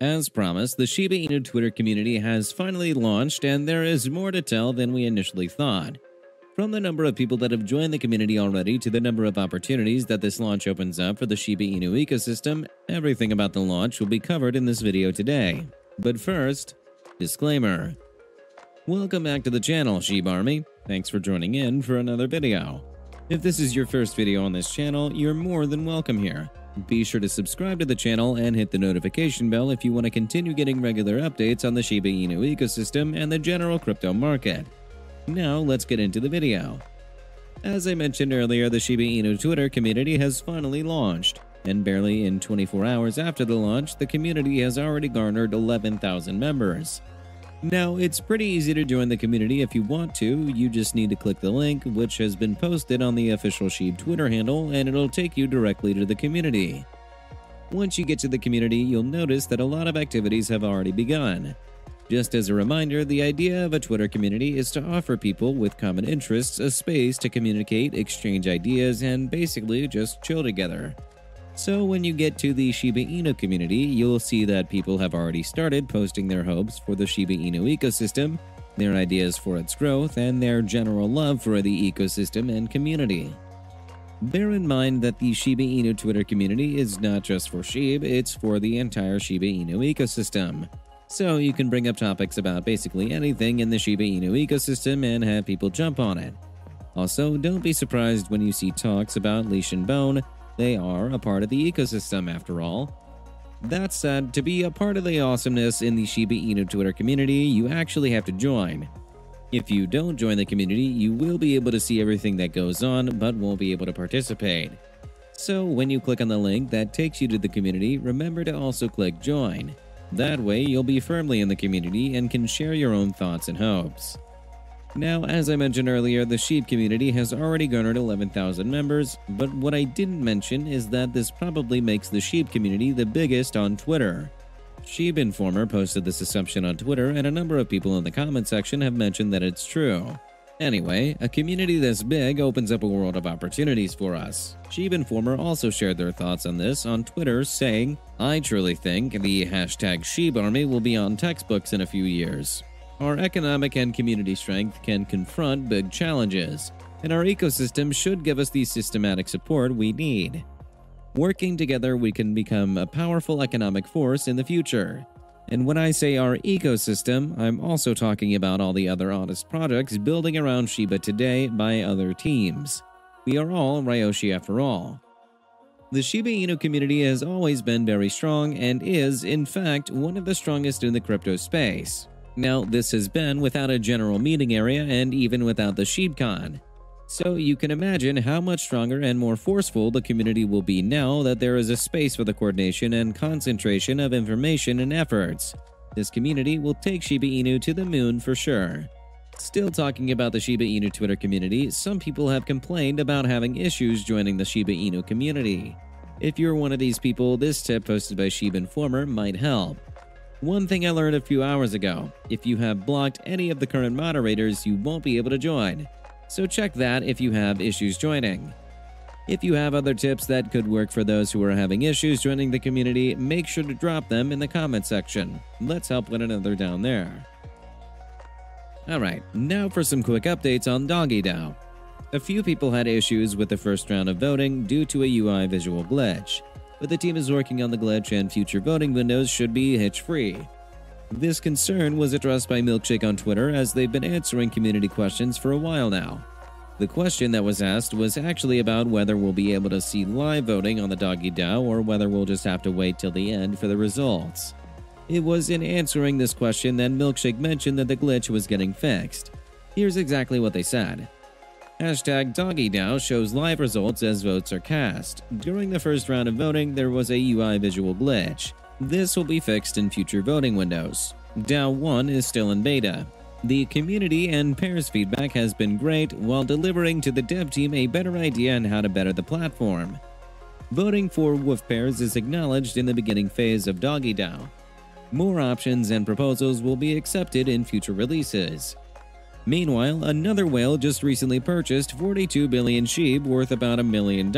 As promised, the Shiba Inu Twitter community has finally launched, and there is more to tell than we initially thought. From the number of people that have joined the community already to the number of opportunities that this launch opens up for the Shiba Inu ecosystem, everything about the launch will be covered in this video today. But first, disclaimer. Welcome back to the channel, SHIB Army. Thanks for joining in for another video. If this is your first video on this channel, you're more than welcome here. Be sure to subscribe to the channel and hit the notification bell if you want to continue getting regular updates on the Shiba Inu ecosystem and the general crypto market. Now let's get into the video. As I mentioned earlier, the Shiba Inu Twitter community has finally launched, and barely in 24 hours after the launch, the community has already garnered 11,000 members. Now, it's pretty easy to join the community if you want to. You just need to click the link, which has been posted on the official SHIB Twitter handle, and it'll take you directly to the community. Once you get to the community, you'll notice that a lot of activities have already begun. Just as a reminder, the idea of a Twitter community is to offer people with common interests a space to communicate, exchange ideas, and basically just chill together. So when you get to the Shiba Inu community, you'll see that people have already started posting their hopes for the Shiba Inu ecosystem, their ideas for its growth, and their general love for the ecosystem and community. Bear in mind that the Shiba Inu Twitter community is not just for SHIB, it's for the entire Shiba Inu ecosystem. So you can bring up topics about basically anything in the Shiba Inu ecosystem and have people jump on it. Also, don't be surprised when you see talks about leash and bone. They are a part of the ecosystem after all. That said, to be a part of the awesomeness in the Shiba Inu Twitter community, you actually have to join. If you don't join the community, you will be able to see everything that goes on, but won't be able to participate. So when you click on the link that takes you to the community, remember to also click join. That way, you'll be firmly in the community and can share your own thoughts and hopes. Now, as I mentioned earlier, the SHIB community has already garnered 11,000 members, but what I didn't mention is that this probably makes the SHIB community the biggest on Twitter. SHIB Informer posted this assumption on Twitter, and a number of people in the comment section have mentioned that it's true. Anyway, a community this big opens up a world of opportunities for us. SHIB Informer also shared their thoughts on this on Twitter, saying, "I truly think the hashtag SHIB Army will be on textbooks in a few years. Our economic and community strength can confront big challenges, and our ecosystem should give us the systematic support we need. Working together, we can become a powerful economic force in the future." And when I say our ecosystem, I'm also talking about all the other honest projects building around Shiba today by other teams. We are all Ryoshi after all. The Shiba Inu community has always been very strong and is, in fact, one of the strongest in the crypto space. Now, this has been without a general meeting area and even without the SHIBCon. So you can imagine how much stronger and more forceful the community will be now that there is a space for the coordination and concentration of information and efforts. This community will take Shiba Inu to the moon for sure. Still talking about the Shiba Inu Twitter community, some people have complained about having issues joining the Shiba Inu community. If you're one of these people, this tip posted by SHIB Informer might help. One thing I learned a few hours ago: if you have blocked any of the current moderators, you won't be able to join. So check that if you have issues joining. If you have other tips that could work for those who are having issues joining the community, make sure to drop them in the comment section. Let's help one another down there. Alright, now for some quick updates on DoggyDAO. A few people had issues with the first round of voting due to a UI visual glitch, but the team is working on the glitch and future voting windows should be hitch-free. This concern was addressed by Milkshake on Twitter, as they've been answering community questions for a while now. The question that was asked was actually about whether we'll be able to see live voting on the DoggyDAO or whether we'll just have to wait till the end for the results. It was in answering this question that Milkshake mentioned that the glitch was getting fixed. Here's exactly what they said. Hashtag DoggyDAO shows live results as votes are cast. During the first round of voting, there was a UI visual glitch. This will be fixed in future voting windows. DAO 1 is still in beta. The community and pairs feedback has been great, while delivering to the dev team a better idea on how to better the platform. Voting for wolf pairs is acknowledged in the beginning phase of DoggyDAO. More options and proposals will be accepted in future releases. Meanwhile, another whale just recently purchased 42 billion SHIB worth about $1 million.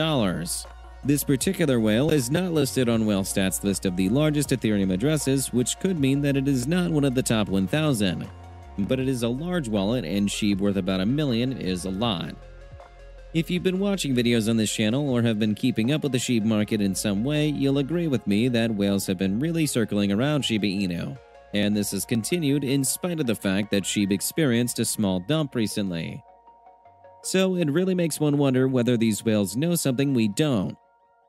This particular whale is not listed on WhaleStat's list of the largest Ethereum addresses, which could mean that it is not one of the top 1,000. But it is a large wallet, and SHIB worth about $1 million is a lot. If you've been watching videos on this channel or have been keeping up with the SHIB market in some way, you'll agree with me that whales have been really circling around Shiba Inu. And this has continued in spite of the fact that SHIB experienced a small dump recently. So it really makes one wonder whether these whales know something we don't.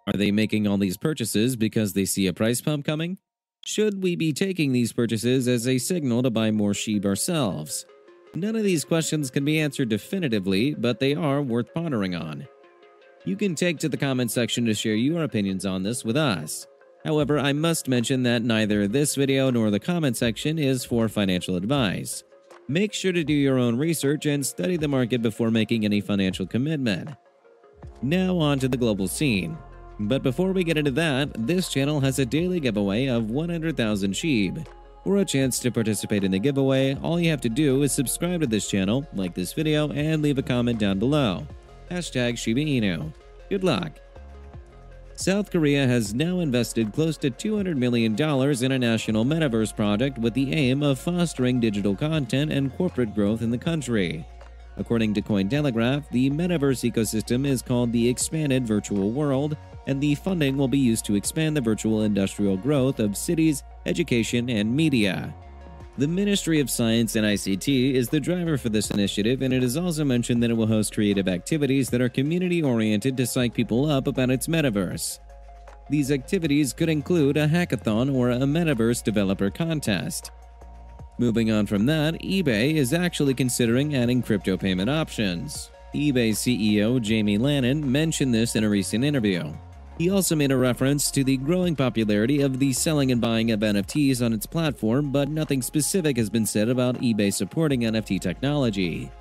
Are they making all these purchases because they see a price pump coming? Should we be taking these purchases as a signal to buy more SHIB ourselves? None of these questions can be answered definitively, but they are worth pondering on. You can take to the comment section to share your opinions on this with us. However, I must mention that neither this video nor the comment section is for financial advice. Make sure to do your own research and study the market before making any financial commitment. Now on to the global scene. But before we get into that, this channel has a daily giveaway of 100,000 SHIB. For a chance to participate in the giveaway, all you have to do is subscribe to this channel, like this video, and leave a comment down below. #ShibaInu. Good luck! South Korea has now invested close to $200 million in a national metaverse project with the aim of fostering digital content and corporate growth in the country. According to Cointelegraph, the metaverse ecosystem is called the Expanded Virtual World, and the funding will be used to expand the virtual industrial growth of cities, education, and media. The Ministry of Science and ICT is the driver for this initiative, and it is also mentioned that it will host creative activities that are community-oriented to psych people up about its metaverse. These activities could include a hackathon or a metaverse developer contest. Moving on from that, eBay is actually considering adding crypto payment options. eBay CEO Jamie Lannon mentioned this in a recent interview. He also made a reference to the growing popularity of the selling and buying of NFTs on its platform, but nothing specific has been said about eBay supporting NFT technology.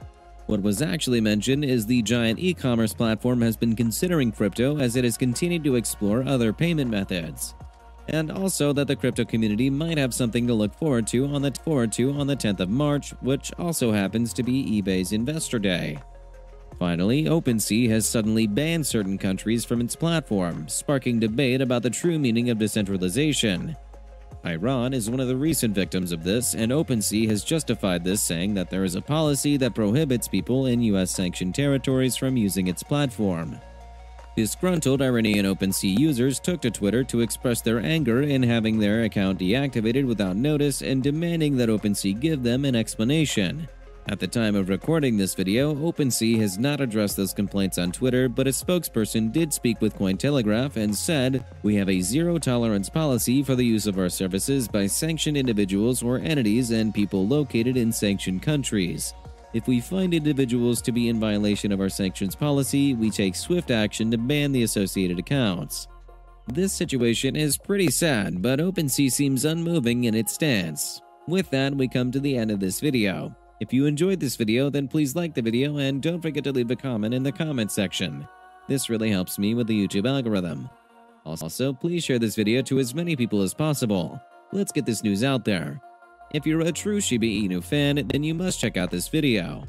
What was actually mentioned is the giant e-commerce platform has been considering crypto as it has continued to explore other payment methods. And also that the crypto community might have something to look forward to on the 10th of March, which also happens to be eBay's Investor Day. Finally, OpenSea has suddenly banned certain countries from its platform, sparking debate about the true meaning of decentralization. Iran is one of the recent victims of this, and OpenSea has justified this, saying that there is a policy that prohibits people in US-sanctioned territories from using its platform. Disgruntled Iranian OpenSea users took to Twitter to express their anger in having their account deactivated without notice and demanding that OpenSea give them an explanation. At the time of recording this video, OpenSea has not addressed those complaints on Twitter, but a spokesperson did speak with Cointelegraph and said, "We have a zero-tolerance policy for the use of our services by sanctioned individuals or entities and people located in sanctioned countries. If we find individuals to be in violation of our sanctions policy, we take swift action to ban the associated accounts." This situation is pretty sad, but OpenSea seems unmoving in its stance. With that, we come to the end of this video. If you enjoyed this video, then please like the video and don't forget to leave a comment in the comment section. This really helps me with the YouTube algorithm. Also, please share this video to as many people as possible. Let's get this news out there. If you're a true Shiba Inu fan, then you must check out this video.